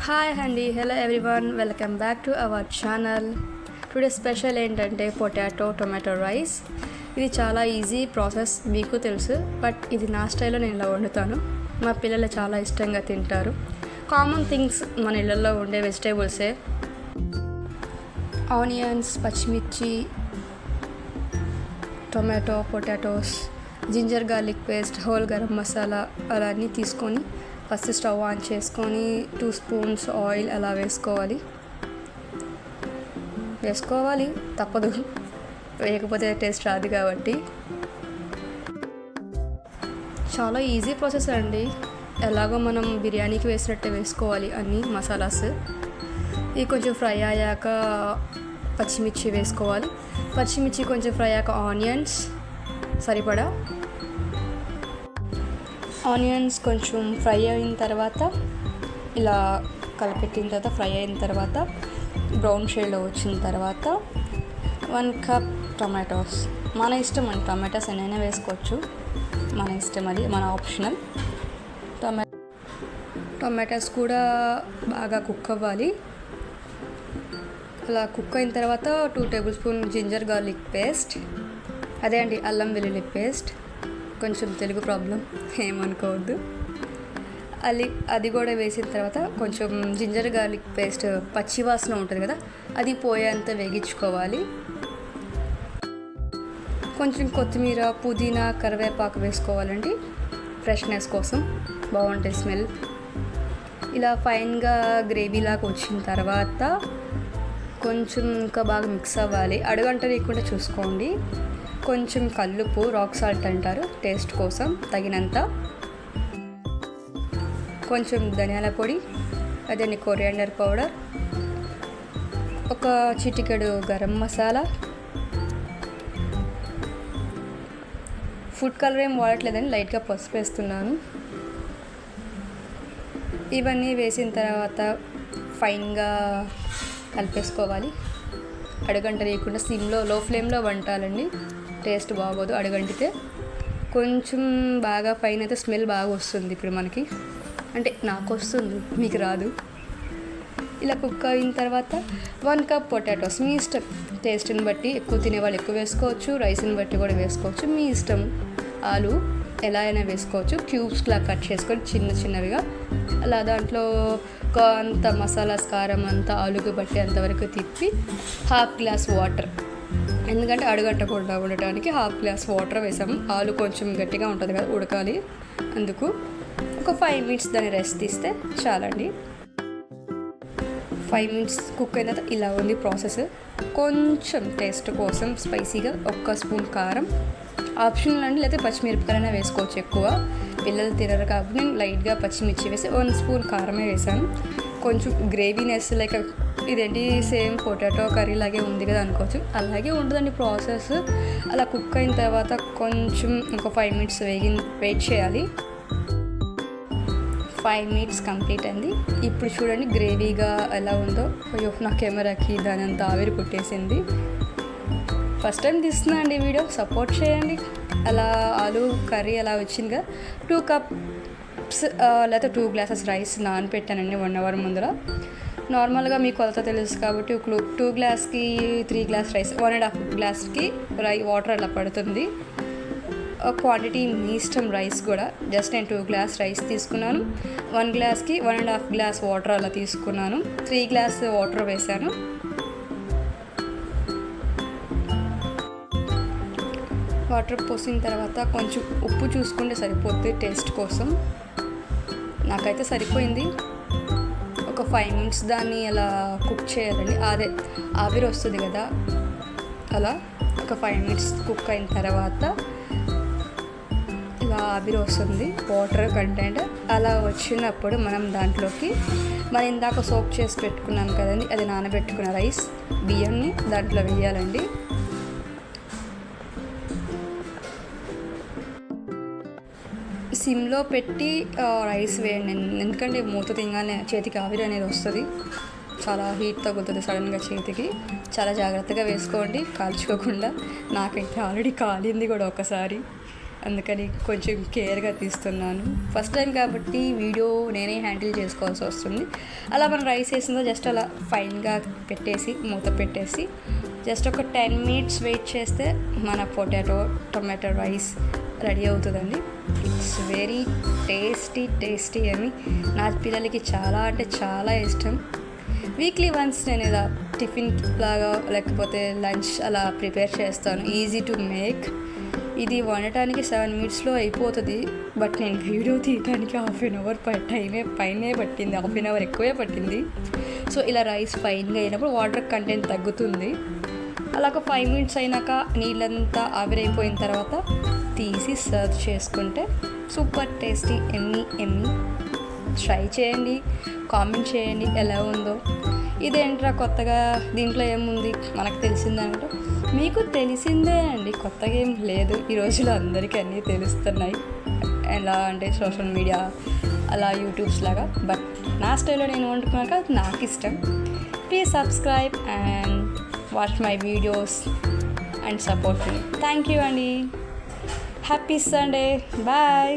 Hi అండి, hello everyone, welcome back to our channel. Today special ఏంటంటే potato tomato rice. ఇది చాలా easy process, మీకు తెలుసు. బట్ ఇది నా స్టైల్లో నేను ఇలా వండుతాను. మా పిల్లలు చాలా ఇష్టంగా తింటారు. కామన్ థింగ్స్ మన ఇళ్ళల్లో ఉండే వెజిటేబుల్సే. ఆనియన్స్, పచ్చిమిర్చి, tomato, potatoes, ginger garlic paste, whole garam masala అలా అన్నీ తీసుకొని ఫస్ట్ స్టవ్ ఆన్ చేసుకొని 2 స్పూన్స్ ఆయిల్ అలా వేసుకోవాలి. తప్పదు, వేయకపోతే టేస్ట్ రాదు కాబట్టి. చాలా ఈజీ ప్రాసెస్ అండి. ఎలాగో మనం బిర్యానీకి వేసినట్టే వేసుకోవాలి అన్ని మసాలాస్. ఇవి కొంచెం ఫ్రై అయ్యాక పచ్చిమిర్చి వేసుకోవాలి. పచ్చిమిర్చి కొంచెం ఫ్రై అయ్యాక ఆనియన్స్ సరిపడా. ఆనియన్స్ కొంచెం ఫ్రై అయిన తర్వాత ఇలా కలిపెట్టిన తర్వాత ఫ్రై అయిన తర్వాత బ్రౌన్ షేడ్లో వచ్చిన తర్వాత 1 కప్ టొమాటోస్. మన ఇష్టం అండి, టొమాటోస్ ఎన్నైనా వేసుకోవచ్చు, మన ఇష్టం, అది మన ఆప్షనల్. టొమాటోస్ కూడా బాగా కుక్ అవ్వాలి. అలా కుక్ అయిన తర్వాత 2 tablespoon ginger garlic paste, అదే అండి అల్లం వెల్లుల్లి పేస్ట్. కొంచెం తెలుగు ప్రాబ్లం, ఏమనుకోవద్దు. అది కూడా వేసిన తర్వాత కొంచెం జింజర్ గార్లిక్ పేస్ట్ పచ్చివాసన ఉంటుంది కదా, అది పోయేంత వేగించుకోవాలి. కొంచెం కొత్తిమీర, పుదీనా, కరివేపాకు వేసుకోవాలండి, ఫ్రెష్నెస్ కోసం బాగుంటుంది స్మెల్. ఇలా ఫైన్గా గ్రేవీలాగా వచ్చిన తర్వాత కొంచెం ఇంకా బాగా మిక్స్ అవ్వాలి. అడుగంట లేకుండా చూసుకోండి. కొంచెం కల్లుప్పు, రాక్ సాల్ట్ అంటారు, టేస్ట్ కోసం తగినంత. కొంచెం ధనియాల పొడి, అదే కొరియాండర్ పౌడర్, ఒక చిటికెడు గరం మసాలా. ఫుడ్ కలర్ ఏం వాడట్లేదని లైట్గా పసుపు వేస్తున్నాను. ఇవన్నీ వేసిన తర్వాత ఫైన్గా కలిపేసుకోవాలి. అడుగంట లేకుండా సిమ్లో, లో ఫ్లేమ్లో వంటాలండి, టేస్ట్ బాగోదు అడుగంటితే. కొంచెం బాగా ఫైన్ అయితే స్మెల్ బాగా వస్తుంది. ఇప్పుడు మనకి అంటే నాకు వస్తుంది, మీకు రాదు. ఇలా కుక్ అయిన తర్వాత 1 కప్ పొటాటోస్, మీ ఇష్టం, టేస్ట్ని బట్టి ఎక్కువ తినేవాళ్ళు ఎక్కువ వేసుకోవచ్చు, రైస్ని బట్టి కూడా వేసుకోవచ్చు, మీ ఇష్టం. ఆలు ఎలా అయినా వేసుకోవచ్చు. క్యూబ్స్లా కట్ చేసుకొని చిన్నవిగా అలా దాంట్లో అంత మసాలాస్, కారం అంతా ఆలుకు బట్టి అంతవరకు తిప్పి 1/2 గ్లాస్ వాటర్, ఎందుకంటే అడుగంటకుండా ఉండటానికి 1/2 గ్లాస్ వాటర్ వేసాము. ఆలు కొంచెం గట్టిగా ఉంటుంది కదా, ఉడకాలి, అందుకు. ఒక 5 మినిట్స్ దాన్ని రెస్ట్ తీస్తే చాలండి. 5 మినిట్స్ కుక్ అయిన తర్వాత ఇలా ఉంది ప్రాసెస్. కొంచెం టేస్ట్ కోసం స్పైసీగా 1 స్పూన్ కారం, ఆప్షనల్ అండి, లేకపోతే పచ్చిమిరపకాయలైనా వేసుకోవచ్చు. ఎక్కువ పిల్లలు తినరు కాబట్టి నేను లైట్గా పచ్చిమిర్చి వేసి 1 స్పూన్ కారమే వేసాను. కొంచెం గ్రేవీనెస్, లైక్ ఇదేంటి సేమ్ పొటాటో కర్రీ లాగే ఉంది కదా అనుకోవచ్చు, అలాగే ఉంటుందండి ప్రాసెస్. అలా కుక్ అయిన తర్వాత కొంచెం ఒక 5 మినిట్స్ వెయిట్ చేయాలి. 5 మినిట్స్ కంప్లీట్ అయింది. ఇప్పుడు చూడండి గ్రేవీగా ఎలా ఉందో. అయ్యో, నా కెమెరాకి దాని అంతా ఆవిరి పుట్టేసింది. ఫస్ట్ టైం తీస్తున్నా అండి వీడియో, సపోర్ట్ చేయండి. అలా ఆలు కర్రీ అలా వచ్చింది కదా. 2 కప్స్ లేకపోతే 2 గ్లాసెస్ రైస్ నానపెట్టానండి 1 అవర్ ముందర. నార్మల్గా మీకు కొలత తెలుసు కాబట్టి 2 గ్లాస్కి 3 గ్లాస్ రైస్, 1.5 గ్లాస్కి వాటర్ అలా పడుతుంది. క్వాంటిటీ మీ ఇష్టం. రైస్ కూడా జస్ట్ నేను 2 గ్లాస్ రైస్ తీసుకున్నాను. 1 గ్లాస్కి 1.5 గ్లాస్ వాటర్ అలా తీసుకున్నాను. 3 గ్లాస్ వాటర్ వేసాను. వాటర్ పోసిన తర్వాత కొంచెం ఉప్పు చూసుకుంటే సరిపోతుంది టేస్ట్ కోసం. నాకైతే సరిపోయింది. ఒక 5 మినిట్స్ దాన్ని అలా కుక్ చేయాలండి. అదే ఆవిరి వస్తుంది కదా, అలా ఒక 5 మినిట్స్ కుక్ అయిన తర్వాత ఇలా ఆవిరి వస్తుంది, వాటర్ కంటెంట్ అలా వచ్చినప్పుడు మనం దాంట్లోకి మనం ఇందాక సోక్ చేసి పెట్టుకున్నాం కదండి, అది నానబెట్టుకున్న రైస్, బియ్యంని దాంట్లో వేయాలండి. సిమ్లో పెట్టి రైస్ వేయండి, ఎందుకంటే మూత తినగానే చేతికి ఆవిరి అనేది వస్తుంది, చాలా హీట్ తగ్గుతుంది సడన్గా చేతికి. చాలా జాగ్రత్తగా వేసుకోండి, కాల్చుకోకుండా. నాకైతే ఆల్రెడీ కాలింది కూడా ఒకసారి. అందుకని కొంచెం కేర్గా తీస్తున్నాను. ఫస్ట్ టైం కాబట్టి వీడియో నేనే హ్యాండిల్ చేసుకోవాల్సి వస్తుంది. అలా మనం రైస్ వేసిందో జస్ట్ అలా ఫైన్గా పెట్టేసి మూత పెట్టేసి జస్ట్ ఒక 10 minutes వెయిట్ చేస్తే మన టొమాటో రైస్ రెడీ అవుతుందండి. ఇట్స్ వెరీ టేస్టీ అని నా పిల్లలకి చాలా అంటే చాలా ఇష్టం. వీక్లీ వన్స్ నేను ఇలా టిఫిన్ లాగా లేకపోతే లంచ్ అలా ప్రిపేర్ చేస్తాను. Easy to make. ఇది వండటానికి 7 minutesలో అయిపోతుంది. బట్ నేను వీడియో తీయడానికి ½ టైమే పైనే పట్టింది, ½ ఎక్కువే పట్టింది. సో ఇలా రైస్ ఫైన్గా అయినప్పుడు వాటర్ కంటెంట్ తగ్గుతుంది. అలా ఒక 5 minutes అయినాక నీళ్ళంతా ఆవిరైపోయిన తర్వాత తీసి సర్వ్ చేసుకుంటే సూపర్ టేస్టీ ఎమ్మీ. ట్రై చేయండి, కామెంట్ చేయండి ఎలా ఉందో. ఇదేంట్రా కొత్తగా దీంట్లో ఏముంది మనకు తెలిసిందంటే మీకు తెలిసిందే అండి, కొత్తగా ఏం లేదు. ఈ రోజులో అందరికీ అన్నీ తెలుస్తున్నాయి. ఎలా అంటే సోషల్ మీడియా అలా యూట్యూబ్స్ లాగా. బట్ నా స్టైల్లో నేను వండుకున్నాక అది నాకు ఇష్టం. Please subscribe and watch my videos and support me. Thank you, Andy. Happy Sunday. Bye.